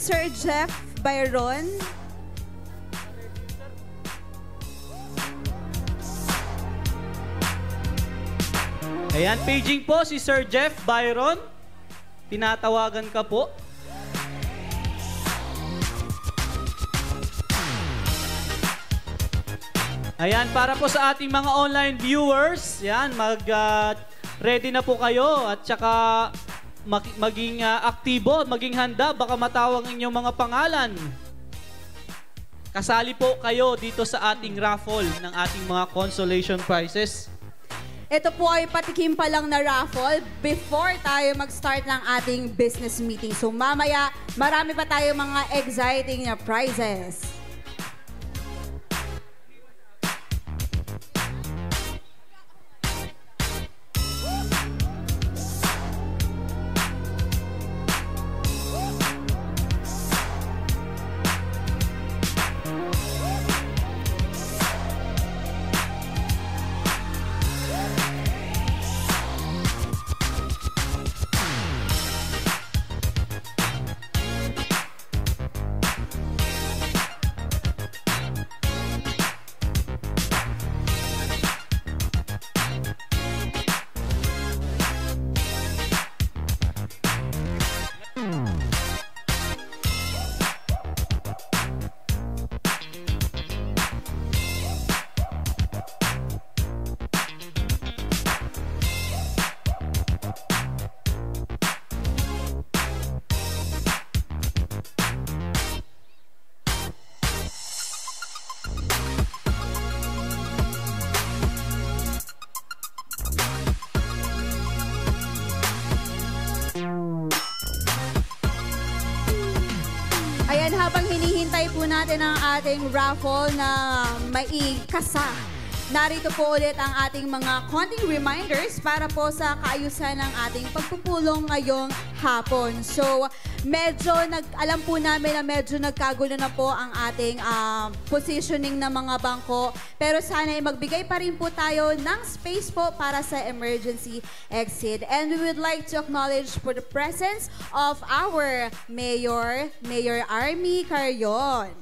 Sir Jeff Byron. Ayan, paging po si Sir Jeff Byron. Tinatawagan ka po. Ayan, para po sa ating mga online viewers, yan, ready na po kayo at saka maging aktibo, maging handa, baka matawag inyong mga pangalan. Kasali po kayo dito sa ating raffle ng ating mga consolation prizes. Ito po ay patikim pa lang na raffle before tayo mag-start ng ating business meeting. So mamaya, marami pa tayo mga exciting na prizes. Ayan, habang hinihintay po natin ang ating raffle na maikasa, narito po ulit ang ating mga konting reminders para po sa kaayusan ng ating pagpupulong ngayong hapon. So, alam po namin na medyo nagkagulo na po ang ating positioning ng mga bangko. Pero sana ay magbigay pa rin po tayo ng space po para sa emergency exit. And we would like to acknowledge for the presence of our Mayor Army Carrion.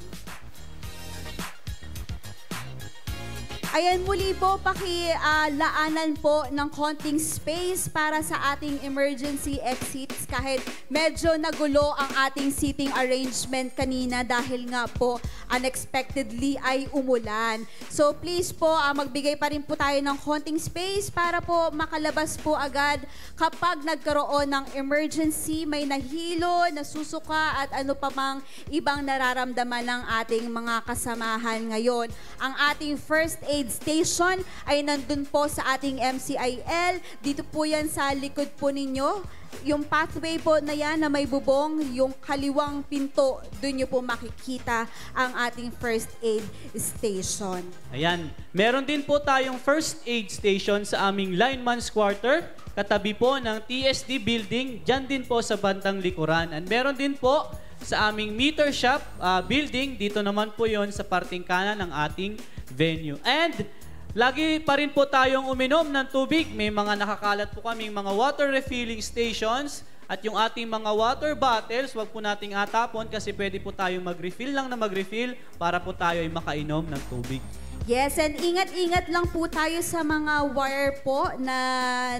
Ayan, muli po, pakilaanan po ng konting space para sa ating emergency exits kahit medyo nagulo ang ating seating arrangement kanina dahil nga po unexpectedly ay umulan. So please po, magbigay pa rin po tayo ng konting space para po makalabas po agad kapag nagkaroon ng emergency, may nahilo, nasusuka at ano pa mang ibang nararamdaman ng ating mga kasamahan ngayon. Ang ating first aid station ay nandun po sa ating MCIL. Dito po yan sa likod po ninyo. Yung pathway po na yan na may bubong, yung kaliwang pinto, doon nyo po makikita ang ating first aid station. Ayan, meron din po tayong first aid station sa aming lineman's quarter, katabi po ng TSD building, dyan din po sa bandang likuran. And meron din po sa aming meter shop building, dito naman po yon sa parting kanan ng ating venue. And lagi pa rin po tayong uminom ng tubig. May mga nakakalat po kaming mga water refilling stations at yung ating mga water bottles, wag po nating atapon kasi pwede po tayong mag-refill lang na mag-refill para po tayo ay makainom ng tubig. Yes, and ingat-ingat lang po tayo sa mga wire po na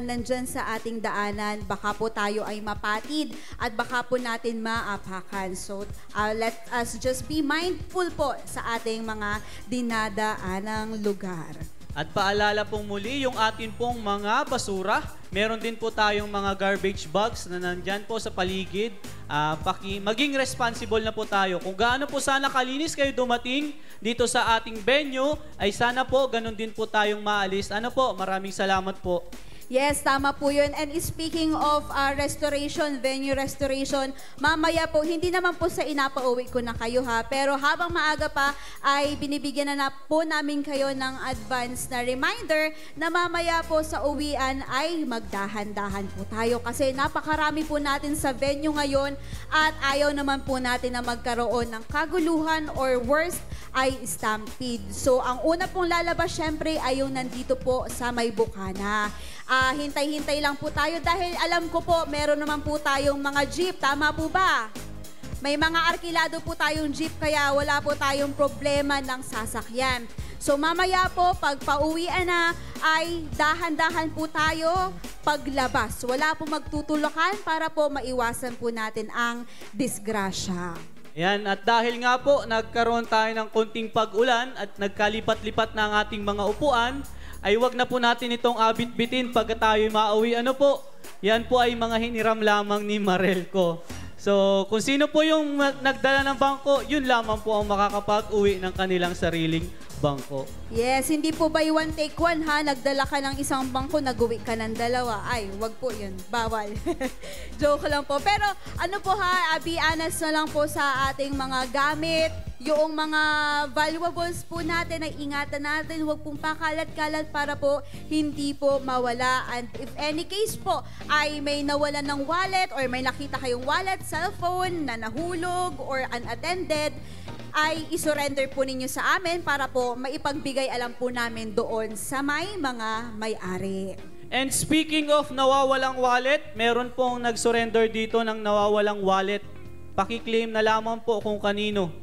nandyan sa ating daanan. Baka po tayo ay mapatid at baka po natin maapakan. So, let us just be mindful po sa ating mga dinadaanang lugar. At paalala pong muli, yung atin pong mga basura, meron din po tayong mga garbage bags na nandyan po sa paligid. Maging responsible na po tayo. Kung gaano po sana kalinis kayo dumating dito sa ating venue, ay sana po ganun din po tayong maalis. Ano po, maraming salamat po. Yes, tama po yun. And speaking of restoration, venue restoration, mamaya po, hindi naman po sa inapauwi ko na kayo ha, pero habang maaga pa ay binibigyan na po namin kayo ng advance na reminder na mamaya po sa uwian ay magdahan-dahan po tayo kasi napakarami po natin sa venue ngayon at ayaw naman po natin na magkaroon ng kaguluhan or worst ay stampede. So, ang una pong lalabas syempre ay yung nandito po sa may bukana. Hintay-hintay lang po tayo dahil alam ko po, meron naman po tayong mga jeep. Tama po ba? May mga arkilado po tayong jeep kaya wala po tayong problema ng sasakyan. So mamaya po, pag pauwian na, ay dahan-dahan po tayo paglabas. Wala po magtutulakan para po maiwasan po natin ang disgrasya. Yan, at dahil nga po, nagkaroon tayo ng konting pag-ulan at nagkalipat-lipat na ang ating mga upuan, ay wag na po natin itong abit-bitin pag tayo mauwi. Ano po? Yan po ay mga hiniram lamang ni Marelco. So, kung sino po yung nagdala ng bangko, yun lamang po ang makakapag-uwi ng kanilang sariling bangko. Yes, hindi po buy one take one ha. Nagdala ka ng isang bangko, nag-uwi ka ng dalawa. Ay, wag po yun. Bawal. Joke lang po. Pero ano po ha, be honest na lang po sa ating mga gamit. Yung mga valuables po natin, ay ingatan natin. Huwag pong pakalat-kalat para po hindi po mawala. And if any case po ay may nawalan ng wallet or may nakita kayong wallet, cellphone na nahulog or unattended, ay isurrender po ninyo sa amin para po maipagbigay alam po namin doon sa may mga may-ari. And speaking of nawawalang wallet, meron pong nag-surrender dito ng nawawalang wallet. Pakiklaim na lamang po kung kanino.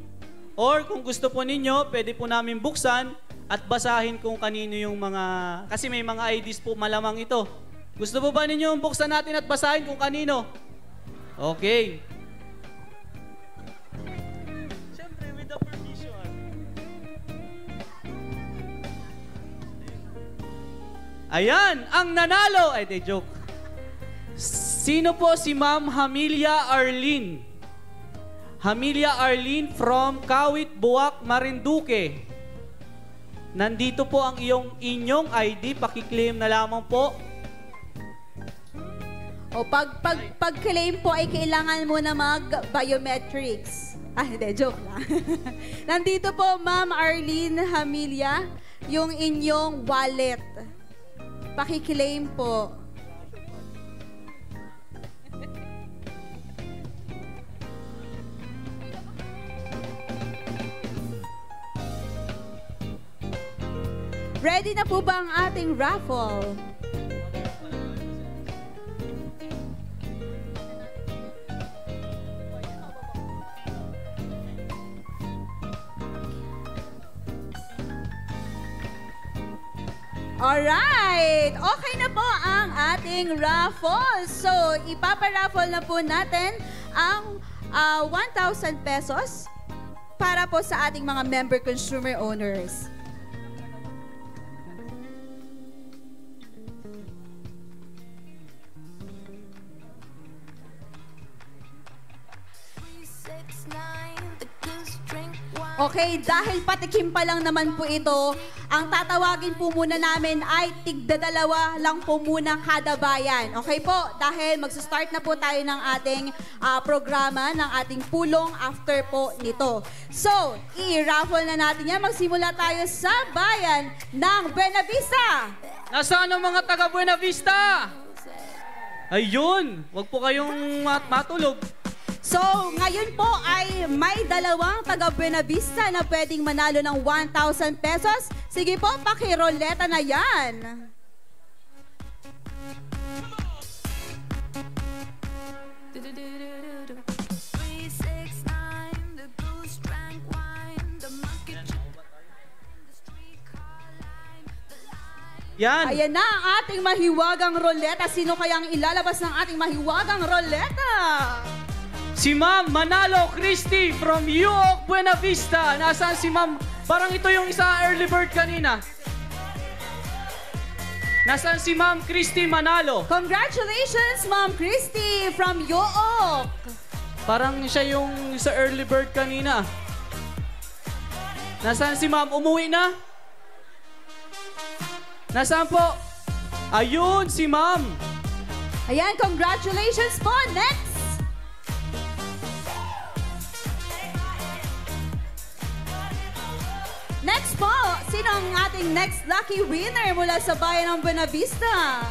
Or kung gusto po ninyo, pwede po namin buksan at basahin kung kanino yung mga... Kasi may mga IDs po malamang ito. Gusto po ba ninyo buksan natin at basahin kung kanino? Okay. Ayan, ang nanalo! Ay, de joke. Sino po si Ma'am Hamilia Arlene? Hamilia Arlene from Kawit, Buwak, Marinduque. Nandito po ang inyong ID. Pakiklaim na lamang po. O pag-claim po ay kailangan mo na mag-biometrics. Ah, hindi, joke lang. Nandito po, Ma'am Arlene Hamilia, yung inyong wallet. Pakiklaim po. Ready na po ba ang ating raffle? Alright! Okay na po ang ating raffle. So, ipaparaffle na po natin ang 1,000 pesos para po sa ating mga member consumer owners. Okay, dahil patikim pa lang naman po ito, ang tatawagin po muna namin ay tigdadalawa lang po muna kada bayan. Okay po, dahil magsa-start na po tayo ng ating programa, ng ating pulong after po nito. So, i-raffle na natin yan. Magsimula tayo sa bayan ng Buenavista. Nasaan ang mga taga Buenavista? Ayun, wag po kayong matulog. So, ngayon po ay may dalawang taga Buenavista na pwedeng manalo ng 1,000 pesos. Sige po, pakiroleta na yan. Yan. Ayan na ang ating mahiwagang roleta. Sino kayang ilalabas ng ating mahiwagang roleta? Si Ma'am Manalo Christy from UOC Buenavista. Nasaan si Ma'am? Parang ito yung isa early bird kanina. Nasaan si Ma'am Christy Manalo? Congratulations, Ma'am Christy from UOC. Parang siya yung sa early bird kanina. Nasaan si Ma'am? Umuwi na? Nasaan po? Ayun, si Ma'am. Ayan, congratulations po. Next. Next po, sino ang ating next lucky winner mula sa bayan ng Buenavista?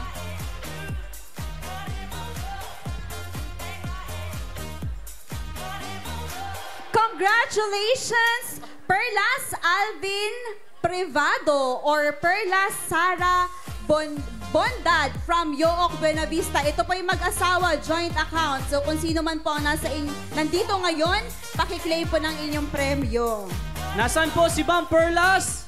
Congratulations, Perlas Alvin Privado or Perlas Sara Bondad from Yook Buenavista. Ito po yung mag-asawa, joint account. So kung sino man po ang nandito ngayon, pakiklaim po ng inyong premyo. Nasaan po si Ma'am Perlas?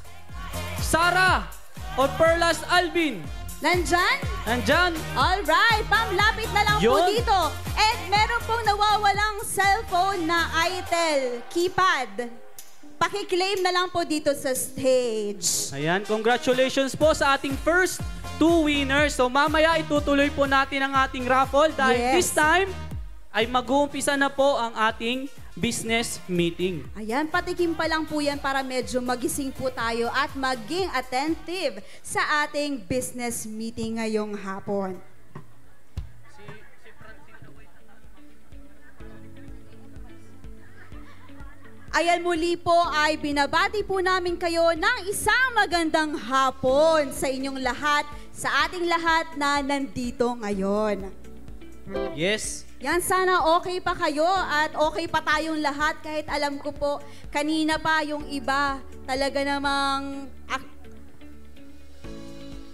Sarah o Perlas Alvin? Nandyan? Nandyan? Alright, Pam, lapit na lang po Yun. dito. And meron pong nawawalang cellphone na Itel keypad. Pakiklaim na lang po dito sa stage. Ayan, congratulations po sa ating first 2 winners. So mamaya itutuloy po natin ang ating raffle dahil Yes. this time ay mag-uumpisa na po ang ating business meeting. Ayan, patikim pa lang po yan para medyo magising po tayo at maging attentive sa ating business meeting ngayong hapon. Ayan, muli po ay binabati po namin kayo ng isang magandang hapon sa inyong lahat, sa ating lahat na nandito ngayon. Yes. Yan, sana okay pa kayo at okay pa tayong lahat kahit alam ko po kanina pa yung iba talaga namang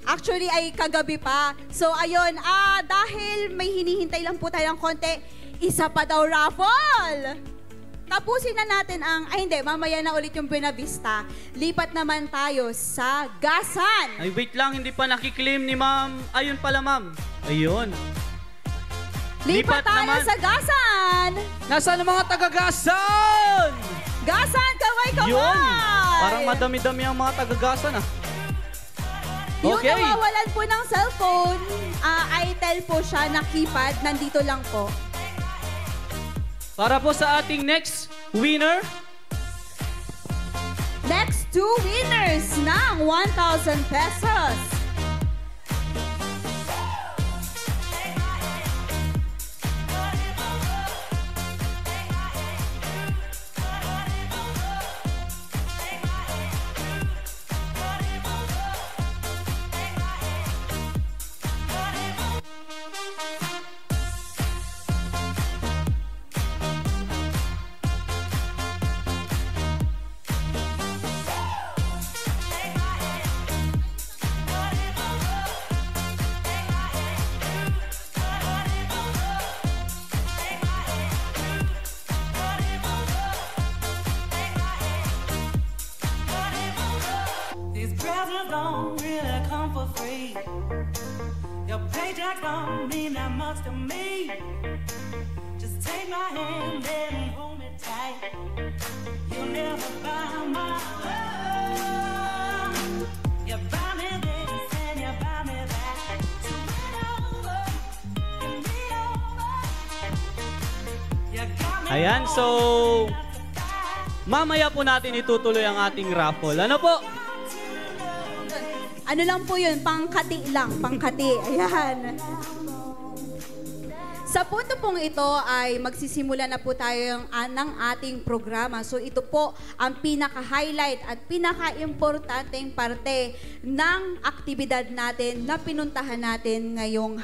actually ay kagabi pa. So ayun, dahil may hinihintay lang po tayo ng konti, isa pa daw raffle. Tapusin na natin hindi, mamaya na ulit yung Buenavista. Lipat naman tayo sa Gasan. Ay, wait lang, hindi pa nakiklaim ni Ma'am. Ayun pala, Ma'am. Ayun. Lipat tayo naman. sa Gasan. Nasaan ang mga taga-Gasan? Gasan, kaway-kaway! Yun. Parang madami-dami ang mga taga-Gasan, Yung Okay. nawawalan po ng cellphone, Itel po siya na keypad, nandito lang po. Para po sa ating next winner, Next 2 winners ng 1,000 pesos. These presents don't really come for free. Your paycheck don't mean that much to me. Just take my hand and hold me tight. You'll never buy my love. You buy me this and you buy me that. So win over, and me over. You got me ayan, so mamaya po natin itutuloy ang ating raffle. Ano po? Ano lang po yun, pangkati lang, pangkati. Ayan. Sa punto pong ito ay magsisimula na po tayo ng ating programa. So ito po ang pinaka-highlight at pinaka-importanteng parte ng aktibidad natin na pinuntahan natin ngayong